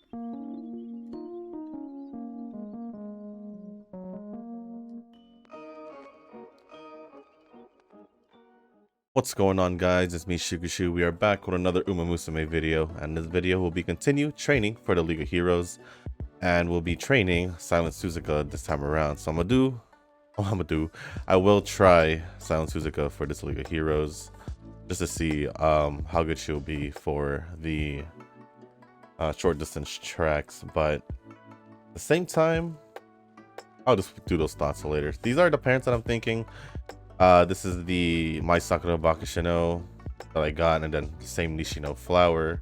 What's going on, guys? It's me, Shukushu. We are back with another Musume video, and this video will be continue training for the League of Heroes, and we'll be training Silence Suzuka this time around. So I will try Silence Suzuka for this League of Heroes just to see how good she'll be for the short distance tracks, but at the same time, I'll just do those thoughts later. These are the parents that I'm thinking. This is the My Sakura Bakushino that I got, and then the same Nishino flower.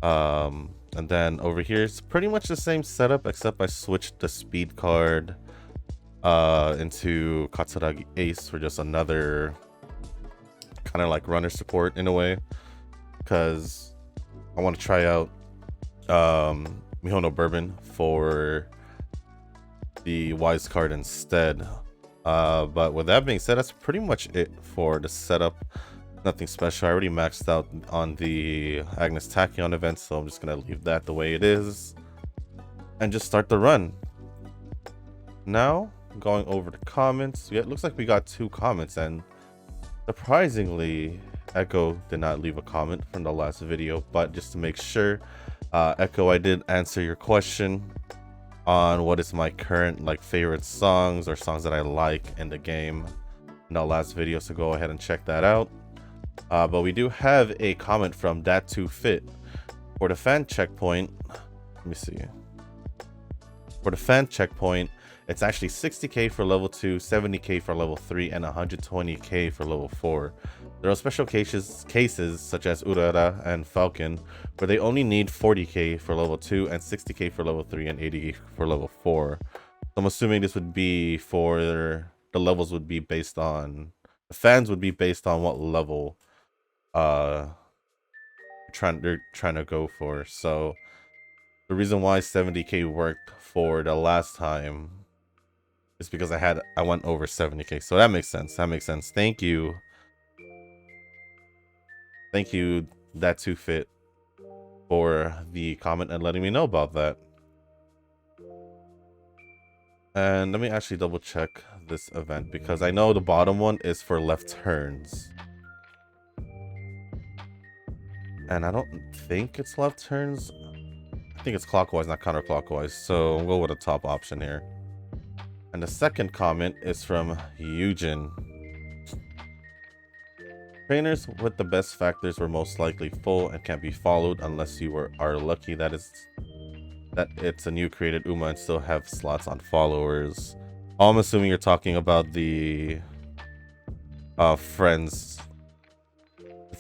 And then over here it's pretty much the same setup, except I switched the speed card into Katsuragi Ace for just another kind of like runner support in a way, because I want to try out Mihono Bourbon for the Wise card instead. But with that being said, that's pretty much it for the setup. Nothing special. I already maxed out on the Agnes Tachyon event, so I'm just gonna leave that the way it is and just start the run. Now, going over the comments, yeah, it looks like we got 2 comments, and surprisingly, Echo did not leave a comment from the last video. But just to make sure, Echo, I did answer your question on what is my current favorite songs or songs that I like in the game in the last video, so go ahead and check that out. But we do have a comment from Dat2Fit for the fan checkpoint. Let me see. For the fan checkpoint, it's actually 60k for level 2, 70k for level 3, and 120k for level 4. There are special cases such as Urara and Falcon, where they only need 40k for level 2 and 60k for level 3 and 80k for level 4. So I'm assuming this would be for the levels would be based on, the fans would be based on what level they're trying to go for. So the reason why 70k worked for the last time is because I went over 70k. So that makes sense. Thank you, Dat2Fit, for the comment and letting me know about that. And let me actually double check this event, because I know the bottom one is for left turns, and I don't think it's left turns. I think it's clockwise, not counterclockwise, so we'll go with the top option here. And the second comment is from Eugen. Trainers with the best factors were most likely full and can't be followed unless you are lucky that it's a new created UMA and still have slots on followers. I'm assuming you're talking about the friends,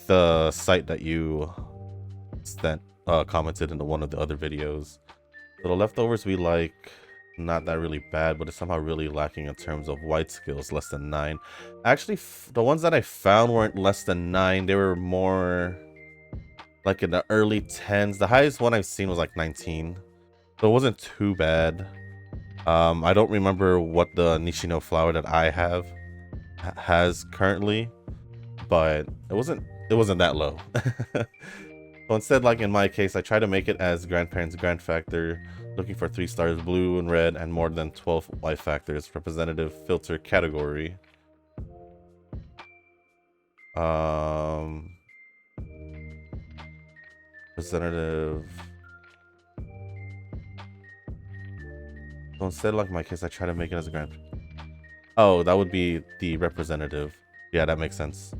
the site that you commented into one of the other videos. So the leftovers we like, not that really bad, but it's somehow really lacking in terms of white skills, less than 9. Actually, the ones that I found weren't less than 9. They were more like in the early 10s. The highest one I've seen was like 19, so it wasn't too bad. I don't remember what the Nishino flower that I have has currently, but it wasn't that low. So instead, like in my case, I try to make it as grandparents grand factor, looking for 3 stars blue and red and more than 12 white factors, representative filter category. Representative. So instead, like in my case, I try to make it as a grand. Oh, that would be the representative. Yeah, that makes sense.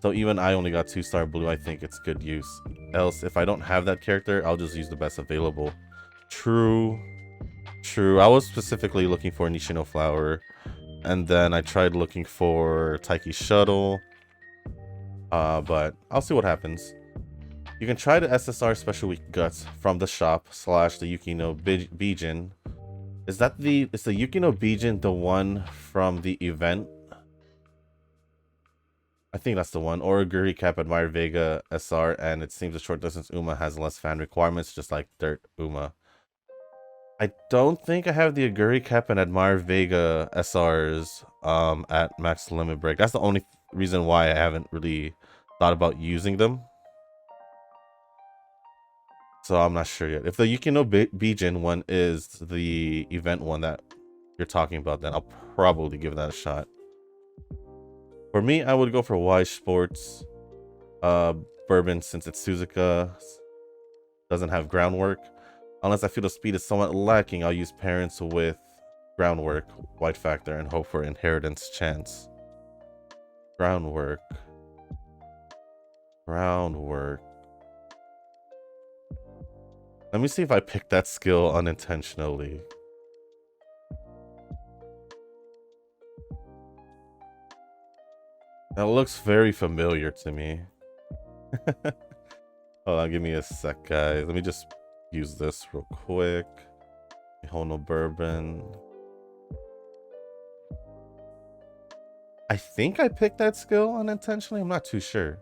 So even I only got 2-star blue. I think it's good use. Else, if I don't have that character, I'll just use the best available. True. I was specifically looking for Nishino flower, and then I tried looking for Taiki shuttle, but I'll see what happens. You can try the SSR special week guts from the shop / the Yukino Bijin. Is the Yukino Bijin the one from the event? I think that's the one. Or Guri Cap Admire Vega SR, and it seems the short distance UMA has less fan requirements, just like Dirt UMA. I don't think I have the Aguri Cap and Admire Vega SRs at max limit break. That's the only reason why I haven't really thought about using them. So I'm not sure yet. If the Yukino Bijin one is the event one that you're talking about, then I'll probably give that a shot. For me, I would go for Y Sports Bourbon, since it's Suzuka, doesn't have groundwork. Unless I feel the speed is somewhat lacking, I'll use parents with groundwork, white factor, and hope for inheritance chance. Groundwork. Groundwork. Let me see if I picked that skill unintentionally. That looks very familiar to me. Hold on, give me a sec, guys. Let me just use this real quick. Mihono Bourbon. I think I picked that skill unintentionally. I'm not too sure.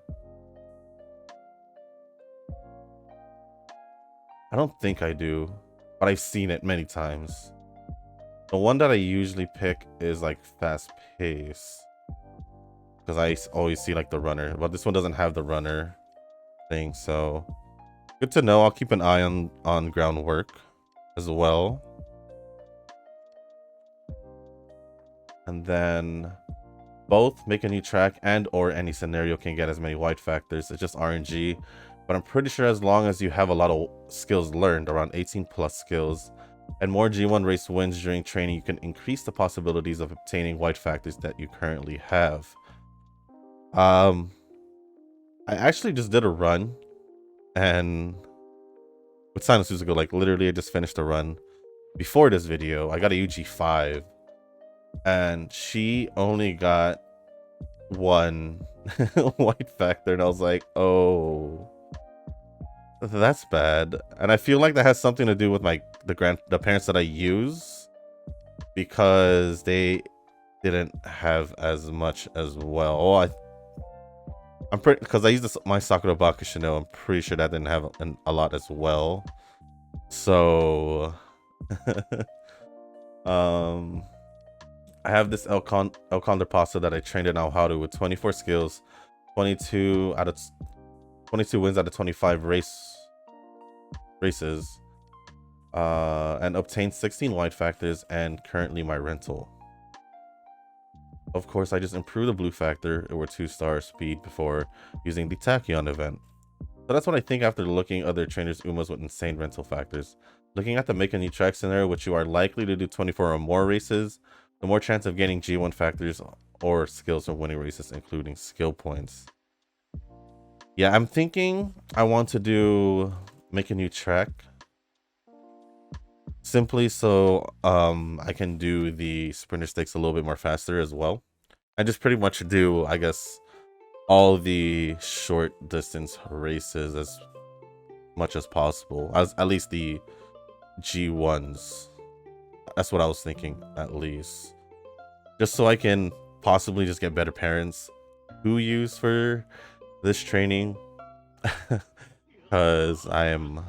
I don't think I do, but I've seen it many times. The one that I usually pick is like fast pace, because I always see like the runner, but this one doesn't have the runner thing, so good to know. I'll keep an eye on groundwork as well. And then both Make a New Track and or any scenario can get as many white factors. It's just RNG, but I'm pretty sure as long as you have a lot of skills learned, around 18 plus skills, and more G1 race wins during training, you can increase the possibilities of obtaining white factors that you currently have. I actually just did a run, and with Silence Suzuka, like literally I just finished a run before this video. I got a UG5, and she only got one white factor, and I was like, oh, that's bad. And I feel like that has something to do with the parents that I use, because they didn't have as much as well. Oh, I'm pretty, because I used my Sakura Bakushino, I'm pretty sure that didn't have a lot as well. So I have this El Condor Pasta that I trained in Naoharu with 24 skills, 22 wins out of 25 races, and obtained 16 white factors, and currently my rental. Of course, I just improved the blue factor. It were 2-star speed before using the Tachyon event. So that's what I think after looking at other trainers Umas with insane rental factors. Looking at the Make a New Track scenario, which you are likely to do 24 or more races, the more chance of getting G1 factors or skills from winning races, including skill points. Yeah, I'm thinking I want to do Make a New Track, simply so I can do the sprinter stakes a little bit more faster as well, and just pretty much do, I guess, all the short distance races as much as possible, as at least the G1s. That's what I was thinking, at least, just so I can possibly just get better parents who use for this training. Because I am,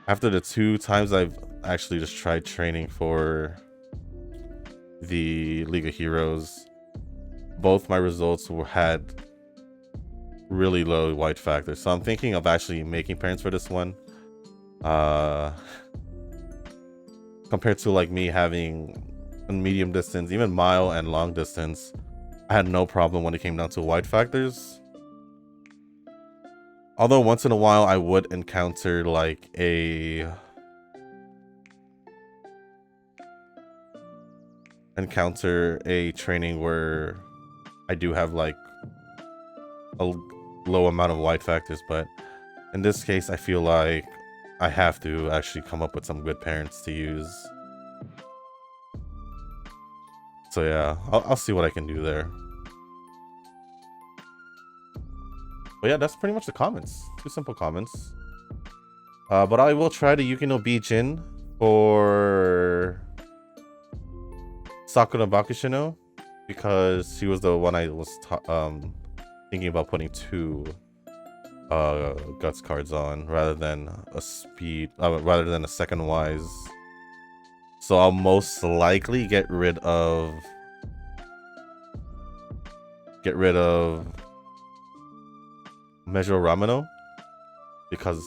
after the 2 times I've actually just tried training for the League of Heroes, both my results had really low white factors. So I'm thinking of actually making parents for this one. Compared to like me having a medium distance, even mile and long distance, I had no problem when it came down to white factors. Although once in a while I would encounter like a training where I do have like a low amount of white factors, but in this case I feel like I have to actually come up with some good parents to use. So yeah, I'll see what I can do there. But yeah, that's pretty much the comments. 2 simple comments. But I will try to Yukino Bijin for Sakura Bakushino, because she was the one I was thinking about putting 2 guts cards on rather than a second wise. So I'll most likely get rid of Mejo Ramino because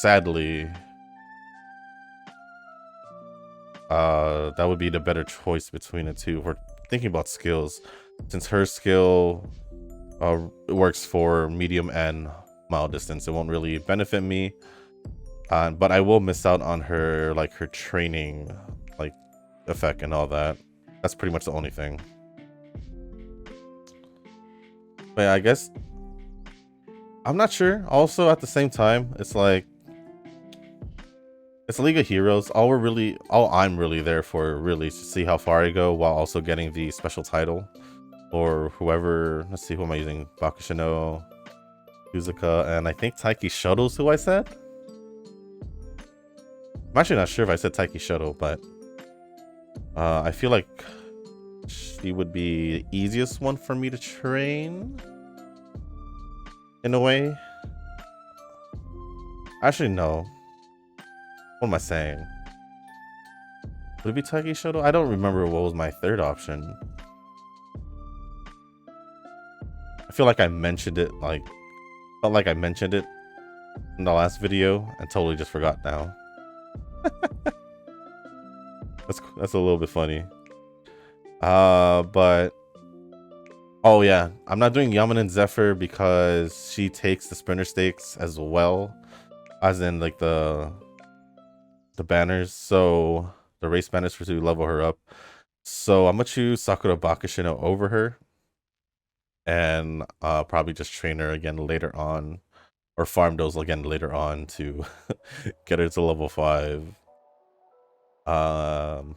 sadly that would be the better choice between the two. If we're thinking about skills, since her skill works for medium and mile distance, it won't really benefit me. But I will miss out on her, like, her training, like, effect and all that. That's pretty much the only thing. But yeah, I guess I'm not sure. Also, at the same time, it's like it's League of Heroes. All I'm really there for really is to see how far I go while also getting the special title. Or whoever, let's see, who am I using? Bakushino, Suzuka, and I think Taiki Shuttle's who I said. I'm actually not sure if I said Taiki Shuttle, but I feel like she would be the easiest one for me to train in a way. Actually, no. What am I saying? Would it be Taiki Shuttle? I don't remember what was my third option. I feel like I mentioned it, like, felt like I mentioned it in the last video and totally just forgot now. That's a little bit funny. But oh yeah, I'm not doing Yamanin Zephyr because she takes the sprinter stakes as well, as in like the banners, so the race banners to level her up. So I'm gonna choose Sakura Bakushino over her, and probably just train her again later on, or farm those again later on to get her to level 5.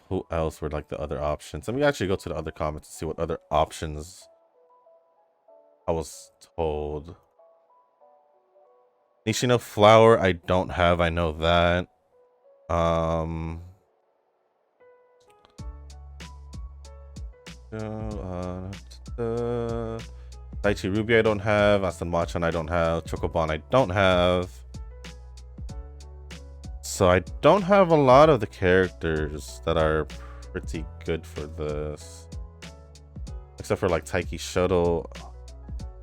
Who else were like the other options? Let me actually go to the other comments and see what other options I was told. Nishino Flower I don't have, I know that. Daichi Ruby I don't have, Aston Machan I don't have, Chocobon I don't have. So I don't have a lot of the characters that are pretty good for this. Except for like Taiki Shuttle.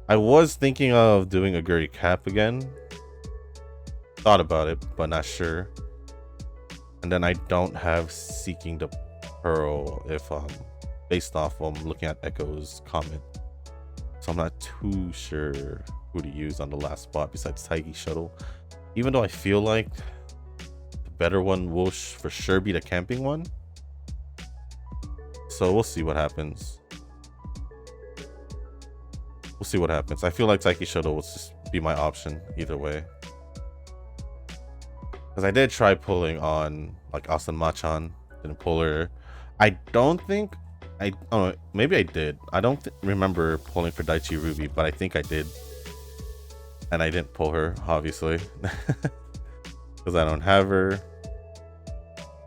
I was thinking of doing a Guri Cap again. Thought about it, but not sure. And then I don't have Seeking the Pearl if based off looking at Echo's comment. So I'm not too sure who to use on the last spot besides Taiki Shuttle. Even though I feel like the better one will for sure be the camping one. So we'll see what happens. We'll see what happens. I feel like Taiki Shuttle will just be my option either way. Because I did try pulling on like Austin Machan, didn't pull her. I don't think maybe I did. I don't remember pulling for Daichi Ruby, but I think I did. And I didn't pull her, obviously. Because I don't have her.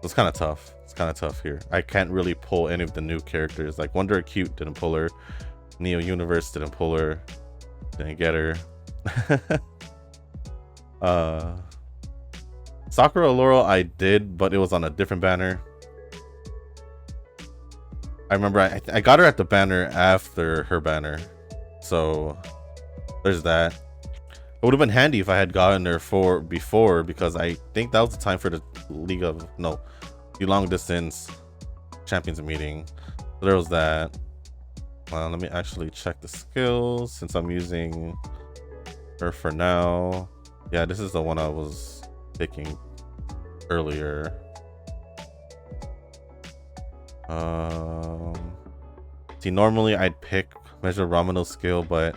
It's kind of tough. It's kind of tough here. I can't really pull any of the new characters. Like Wonder Acute didn't pull her. Neo Universe didn't pull her. Didn't get her. Sakura Laurel I did, but it was on a different banner. I remember I got her at the banner after her banner. So there's that. It would have been handy if I had gotten her before, because I think that was the time for the the long distance champions meeting. So there was that. Let me actually check the skills since I'm using her for now. Yeah, this is the one I was picking earlier. See, normally I'd pick Measure Ramano's skill, but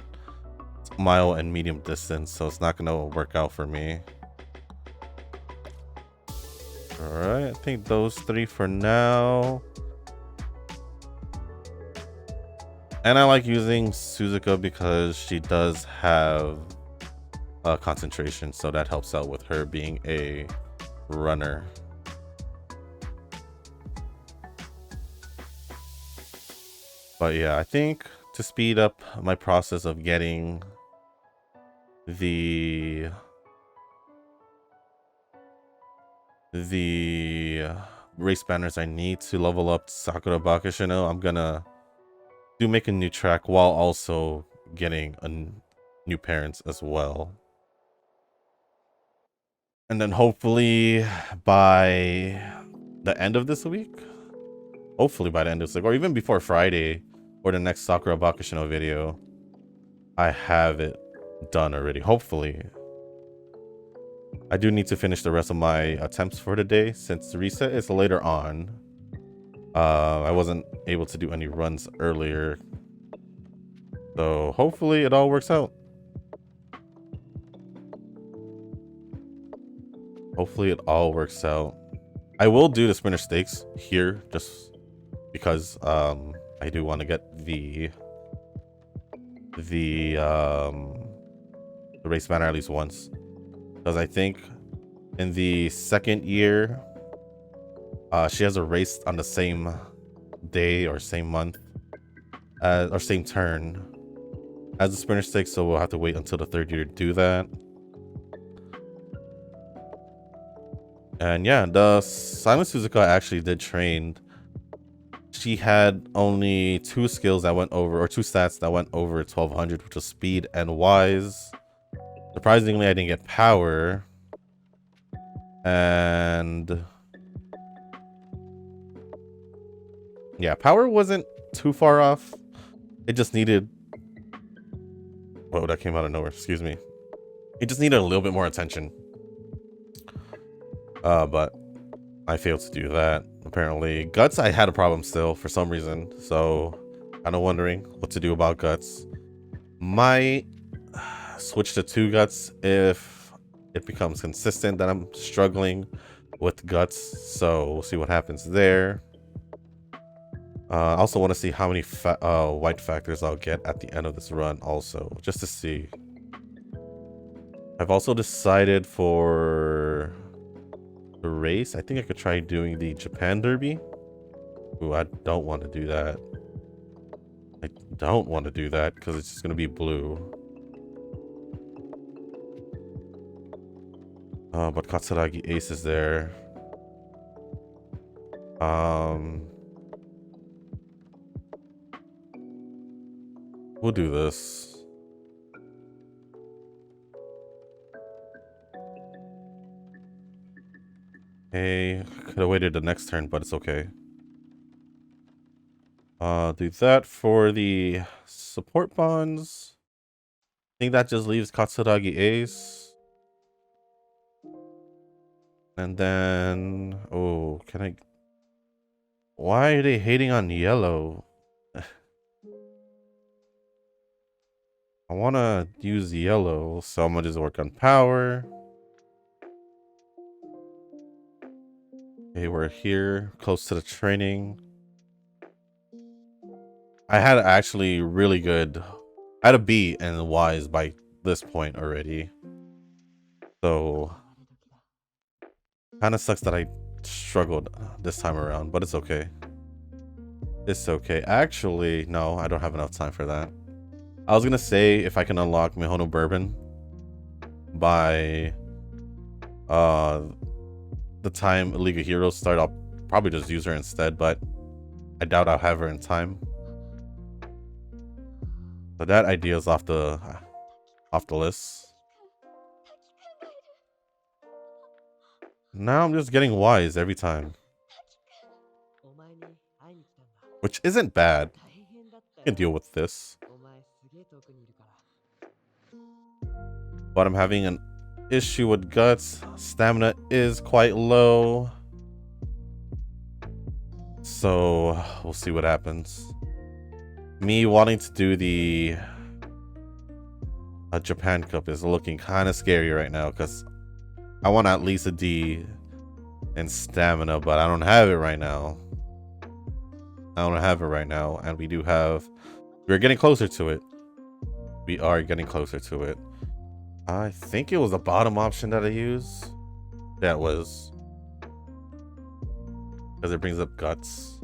it's mile and medium distance, so it's not gonna work out for me. Alright, I think those 3 for now. And I like using Suzuka because she does have concentration, so that helps out with her being a runner. But yeah, I think to speed up my process of getting the race banners I need to level up Sakura Bakushino, I'm gonna make a new track while also getting new parents as well. And then hopefully by the end of this week, or even before Friday or the next Sakura Bakashino video, I have it done already. Hopefully. I do need to finish the rest of my attempts for the day since the reset is later on. I wasn't able to do any runs earlier. So hopefully it all works out. Hopefully it all works out. I will do the sprinter stakes here just because I do want to get the race banner at least once. Because I think in the second year, she has a race on the same day or same month or same turn as the sprinter stakes, so we'll have to wait until the third year to do that. And yeah, the Silence Suzuka actually did train. She had only 2 skills that went over, or 2 stats that went over 1200, which was speed and wise. Surprisingly, I didn't get power. And yeah, power wasn't too far off. It just needed... Whoa, that came out of nowhere. Excuse me. It just needed a little bit more attention. But I failed to do that. Apparently, Guts, I had a problem still for some reason. So, kind of wondering what to do about Guts. Might switch to 2 Guts if it becomes consistent that I'm struggling with Guts. So, we'll see what happens there. I also want to see how many white factors I'll get at the end of this run also, just to see. I've also decided for the race, I think I could try doing the Japan Derby. Ooh, I don't want to do that. I don't want to do that because it's just going to be blue. But Katsuragi Ace is there. We'll do this. Hey, could have waited the next turn, but it's okay. Do that for the support bonds. I think that just leaves Katsuragi Ace. And then, oh, can I... Why are they hating on yellow? I want to use yellow, so I'm going to just work on power. Okay, we're here, close to the training. I had actually really good... I had a B and Y's by this point already. So... kind of sucks that I struggled this time around, but it's okay. It's okay. Actually, no, I don't have enough time for that. I was gonna say if I can unlock Mihono Bourbon by the time League of Heroes start, I'll probably just use her instead, but I doubt I'll have her in time. So that idea is off the list. Now I'm just getting wise every time, which isn't bad. I can deal with this. But I'm having an issue with Guts. Stamina is quite low. So we'll see what happens. Me wanting to do the Japan Cup is looking kind of scary right now because I want at least a D in stamina, but I don't have it right now. And we do have... We're getting closer to it. We are getting closer to it. I think it was the bottom option that I used. That was. Because it brings up Guts.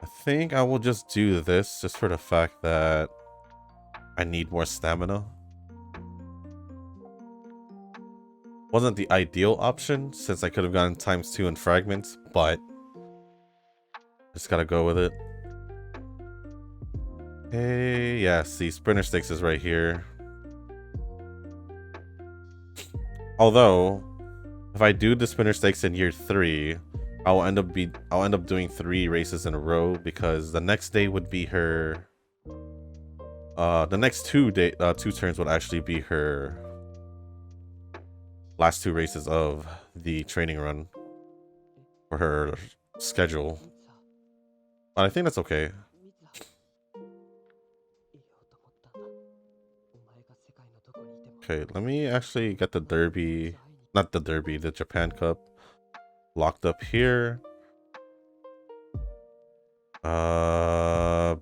I think I will just do this just for the fact that I need more stamina. Wasn't the ideal option since I could have gotten ×2 in fragments, but just gotta go with it. Hey, yeah, see, Sprinter Sticks is right here. Although, if I do the Sprinter Stakes in year 3, I'll end up doing 3 races in a row because the next day would be her. The next 2 turns would actually be her last 2 races of the training run for her schedule. But I think that's okay. Okay, let me actually get the Derby, not the Derby, the Japan Cup locked up here.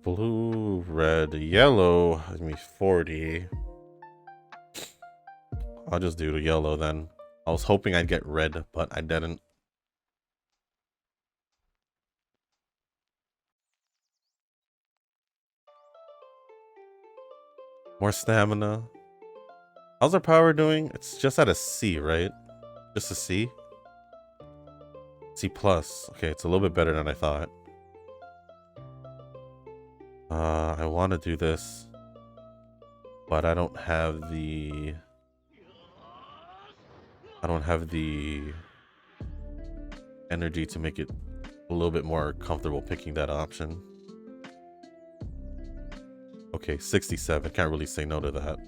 Blue, red, yellow. Give me 40. I'll just do the yellow then. I was hoping I'd get red, but I didn't. More stamina. How's our power doing? It's just at a C, right? Just a C? C plus. Okay, it's a little bit better than I thought. I want to do this, but I don't have the energy to make it a little bit more comfortable picking that option. Okay, 67. Can't really say no to that.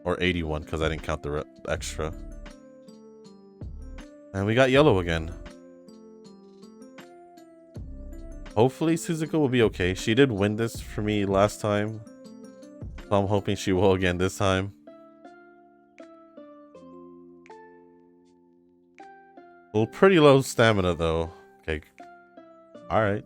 Or 81 because I didn't count the extra. And we got yellow again. Hopefully Suzuka will be okay. She did win this for me last time, so I'm hoping she will again this time. Well, pretty low stamina though. Okay. Alright.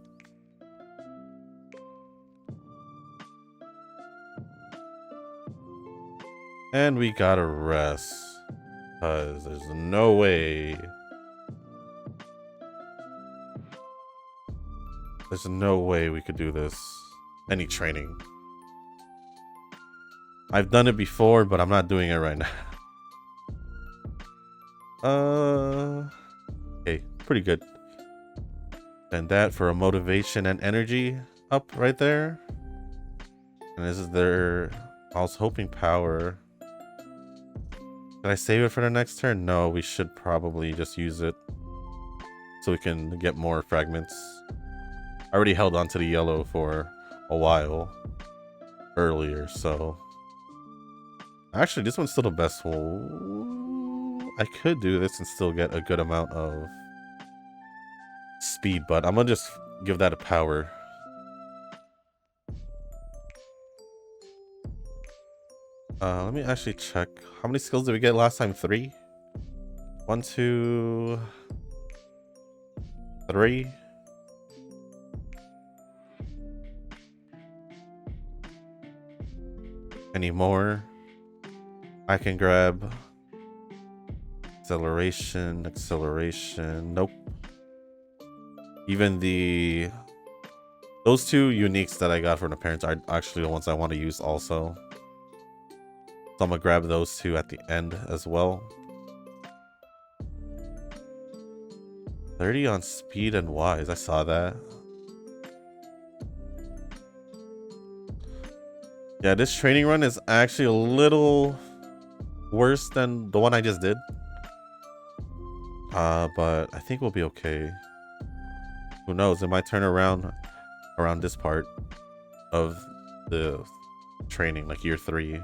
And we gotta rest. Because there's no way. There's no way we could do this. Any training. I've done it before, but I'm not doing it right now. Okay, pretty good. And that for a motivation and energy up right there. And this is their. I was hoping power. Can I save it for the next turn? No, we should probably just use it so we can get more fragments. I already held on to the yellow for a while earlier, so actually this one's still the best one. I could do this and still get a good amount of speed, but I'm gonna just give that a power. Let me actually check. How many skills did we get last time? 3? 1, 2, 3. Any more? I can grab acceleration, acceleration. Nope. Even those 2 uniques that I got from the parents are actually the ones I want to use also. So I'm gonna grab those 2 at the end as well. 30 on speed and wise. I saw that. Yeah, this training run is actually a little worse than the one I just did. But I think we'll be okay. Who knows? It might turn around this part of the training, like year 3.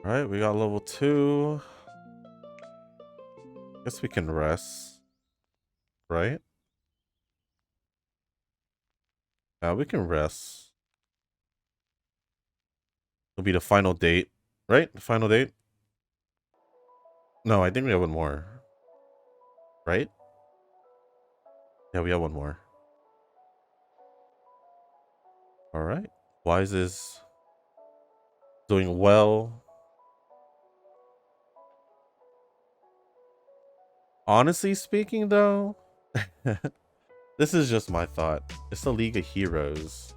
All right, we got level 2. Guess we can rest, right? Yeah, we can rest. It'll be the final date, right? The final date? No, I think we have one more, right? Yeah, we have one more. All right. Wise is doing well. Honestly speaking, though, This is just my thought. It's a League of Heroes.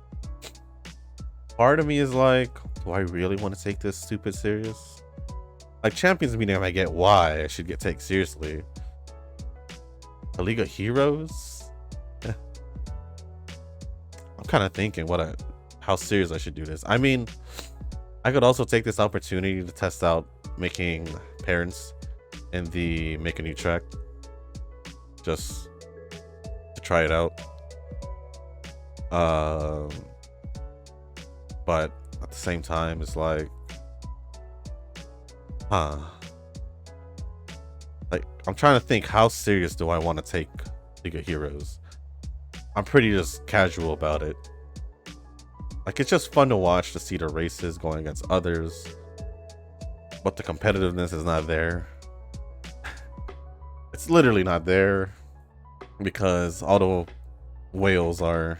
Part of me is like, do I really want to take this stupid serious? Like Champions meaning I get why I should get taken seriously. A League of Heroes? I'm kind of thinking how serious I should do this. I mean, I could also take this opportunity to test out making parents in the make a new track. Just to try it out. But at the same time, it's like, like I'm trying to think, how serious do I want to take League of Heroes? I'm pretty just casual about it. Like, it's just fun to watch, to see the races going against others, but the competitiveness is not there. It's literally not there because all the whales are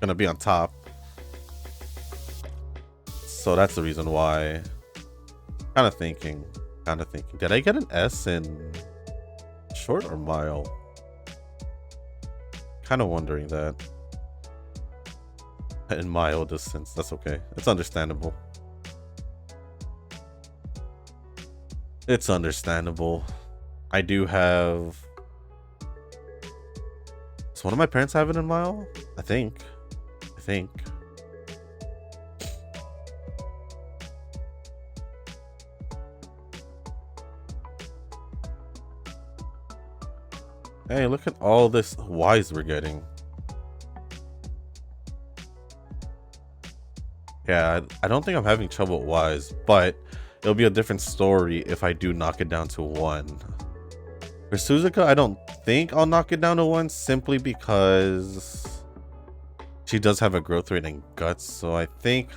gonna be on top. So that's the reason why. Kind of thinking. Did I get an S in short or mile? Kind of wondering that. In mile distance, that's okay. It's understandable. It's understandable. I do have. Does one of my parents have it in mile? I think. Hey, look at all this Ys we're getting. Yeah, I don't think I'm having trouble with Ys, but it'll be a different story if I do knock it down to 1. For Suzuka, I don't think I'll knock it down to 1 simply because she does have a growth rate in Guts, so I think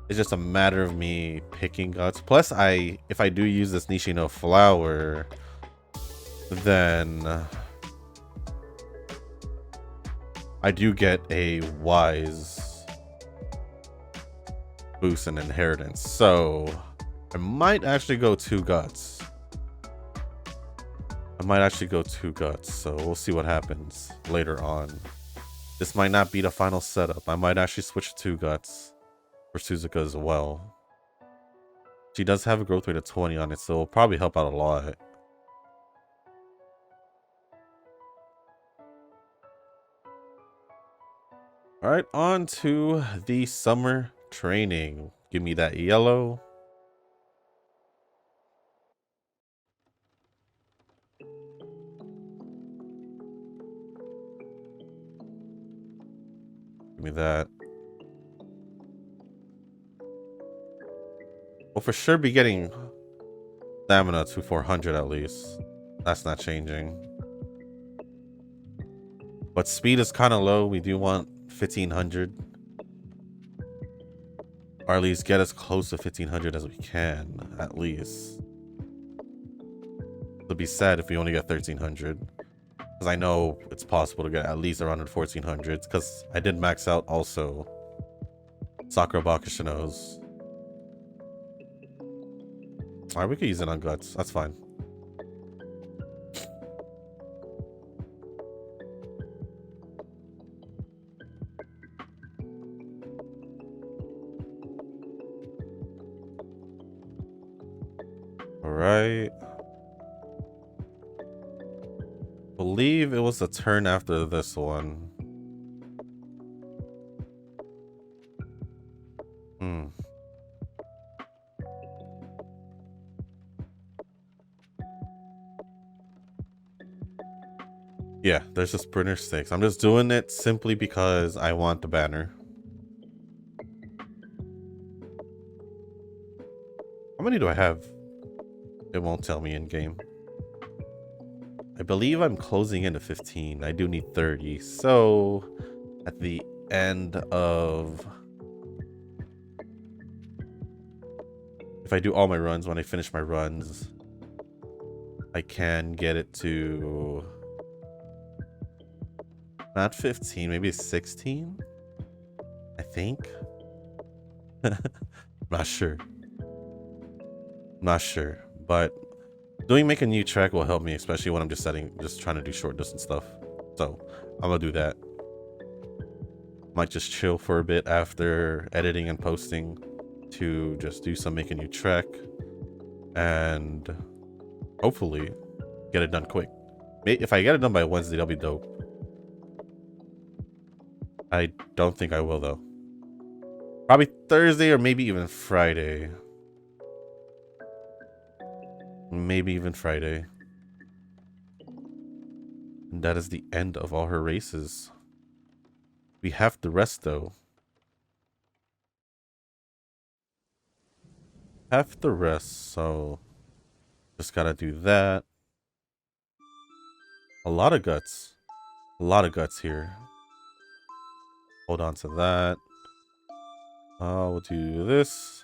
it's just a matter of me picking Guts. Plus, if I do use this Nishino flower, then I do get a wise boost in inheritance, so I might actually go 2 Guts. So we'll see what happens later on. This might not be the final setup. I might actually switch to 2 Guts for Suzuka as well. She does have a growth rate of 20 on it, so it'll probably help out a lot. All right, on to the summer training. Give me that yellow. Give me that. We'll for sure be getting stamina to 400 at least. That's not changing. But speed is kind of low. We do want 1500. Or at least get as close to 1500 as we can, at least. It'll be sad if we only get 1300. Because I know it's possible to get at least around 1400s. Because I did max out also Sakura Bakushino's. Alright, we could use it on Guts. That's fine. Alright. Believe it was the turn after this one. Yeah, there's a Sprinter 6. I'm just doing it simply because I want the banner. How many do I have? It won't tell me in game. I believe I'm closing into 15. I do need 30. So at the end of, if I do all my runs, when I finish my runs, I can get it to not 15, maybe 16. I think. Not sure, but doing make a new track will help me, especially when I'm just trying to do short distance stuff. So I'm gonna do that. Might just chill for a bit after editing and posting to just do some make a new track and hopefully get it done quick. If I get it done by Wednesday, that'll be dope. I don't think I will though. Probably Thursday or maybe even Friday. Maybe even Friday. And that is the end of all her races. We have the rest though. Have the rest, so just gotta do that. A lot of guts. A lot of guts here. Hold on to that. We'll do this.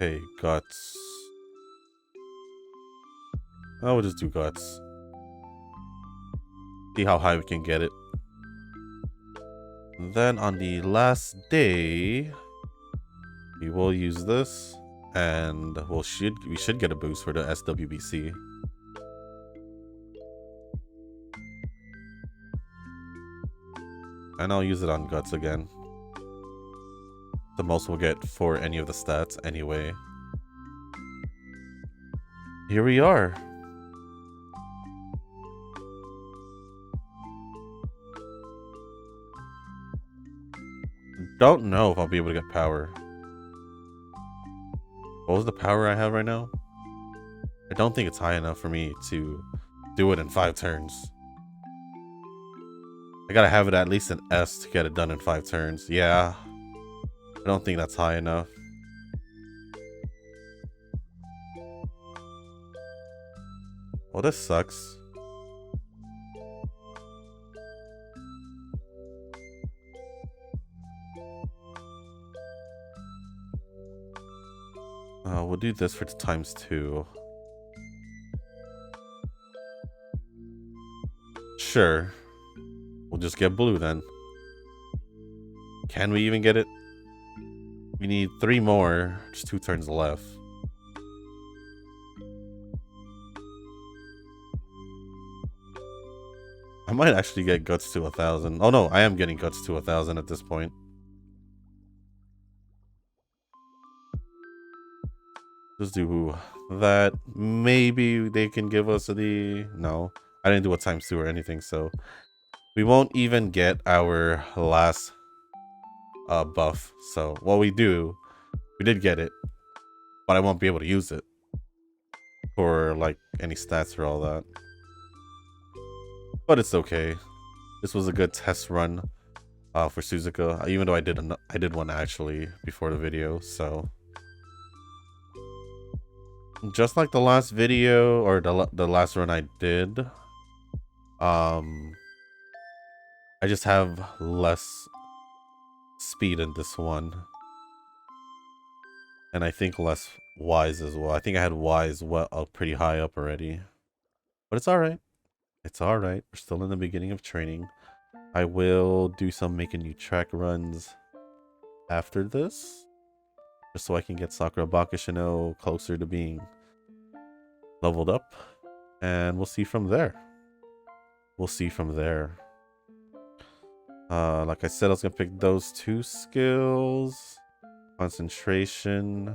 Okay, guts. We'll just do guts. See how high we can get it. And then on the last day, we will use this, and we should get a boost for the SWBC. And I'll use it on guts again. The most we'll get for any of the stats anyway. Here we are. Don't know if I'll be able to get power. What was the power I have right now? I don't think it's high enough for me to do it in 5 turns. I gotta have it at least an S to get it done in 5 turns. Yeah. I don't think that's high enough. Well, this sucks. We'll do this for ×2. Sure. We'll just get blue then. Can we even get it? We need 3 more. Just 2 turns left. I might actually get guts to 1,000. Oh no, I am getting guts to 1,000 at this point. Just do that. Maybe they can give us the... No, I didn't do a ×2 or anything, so we won't even get our last buff. So what we did get it, but I won't be able to use it for like any stats or all that. But it's okay. This was a good test run for Suzuka, even though I did one actually before the video. So just like the last video or the last run I did, I just have less speed in this one, and I think less Ys as well. I think I had Ys pretty high up already, but it's all right. It's all right. We're still in the beginning of training. I will do some make a new track runs after this, just so I can get Sakura Bakashino closer to being leveled up, and we'll see from there. We'll see from there. Like I said, I was gonna pick those 2 skills. Concentration.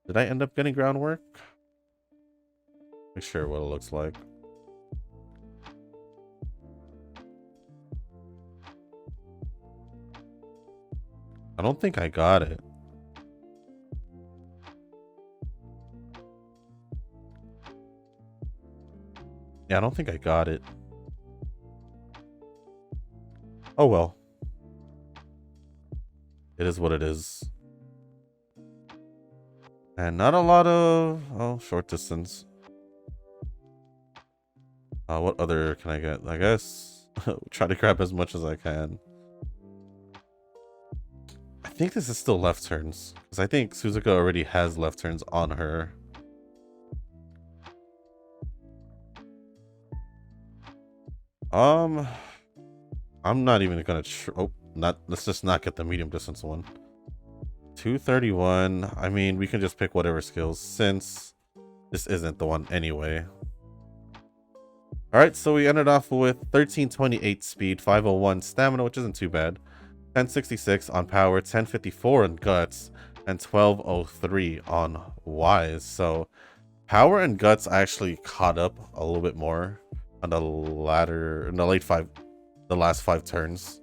Did I end up getting groundwork? Make sure what it looks like. I don't think I got it. Yeah, I don't think I got it. Oh well. It is what it is. And not a lot of short distance. What other can I get? I guess try to grab as much as I can. I think this is still left turns, because I think Suzuka already has left turns on her. I'm not even gonna let's just not get the medium distance one. 231. I mean, we can just pick whatever skills since this isn't the one anyway. All right, so we ended off with 1328 speed, 501 stamina, which isn't too bad. 1066 on power, 1054 on guts, and 1203 on wise. So power and guts actually caught up a little bit more on the latter, in the last 5 turns.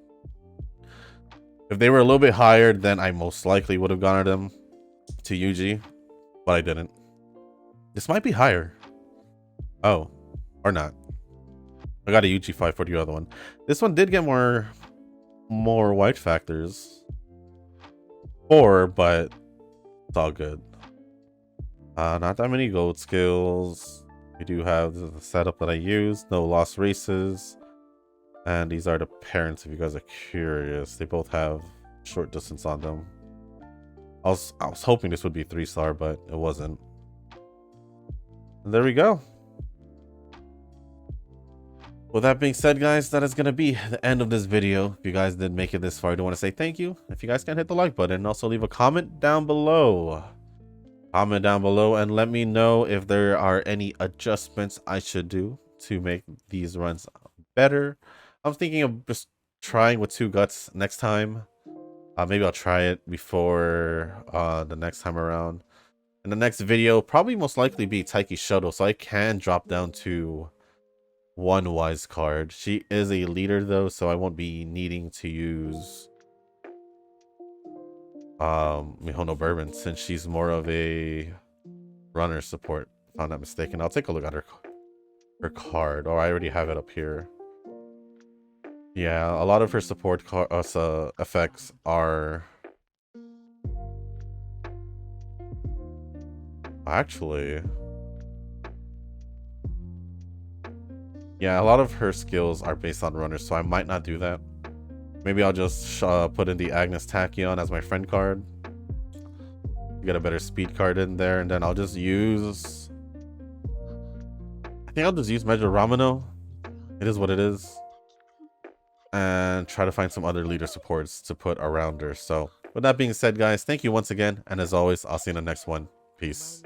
If they were a little bit higher, then I most likely would have gone at them to Yuji, but I didn't. This might be higher. Oh, or not. I got a Yuji 5 for the other one. This one did get more white factors. 4, but it's all good. Not that many gold skills. We do have the setup that I used. No lost races. And these are the parents if you guys are curious. They both have short distance on them. I was hoping this would be 3-star, but it wasn't. And there we go. With that being said, guys, that is going to be the end of this video. If you guys did make it this far, I do want to say thank you. If you guys can hit the like button and also leave a comment down below. Comment down below and let me know if there are any adjustments I should do to make these runs better. I'm thinking of just trying with 2 guts next time. Maybe I'll try it before the next time around. In the next video, probably most likely be Taiki's shuttle, so I can drop down to 1 wise card. She is a leader though, so I won't be needing to use Mihono Bourbon since she's more of a runner support, if I'm not mistaken. I'll take a look at her card. Oh, I already have it up here. Yeah, a lot of her support effects are actually, yeah, a lot of her skills are based on runners, so I might not do that. Maybe I'll just put in the Agnes Tachyon as my friend card. Get a better speed card in there, and then I'll just use, I think I'll just use Major Ramino. It is what it is. And try to find some other leader supports to put around her. So with that being said, guys, thank you once again, and as always, I'll see you in the next one. Peace.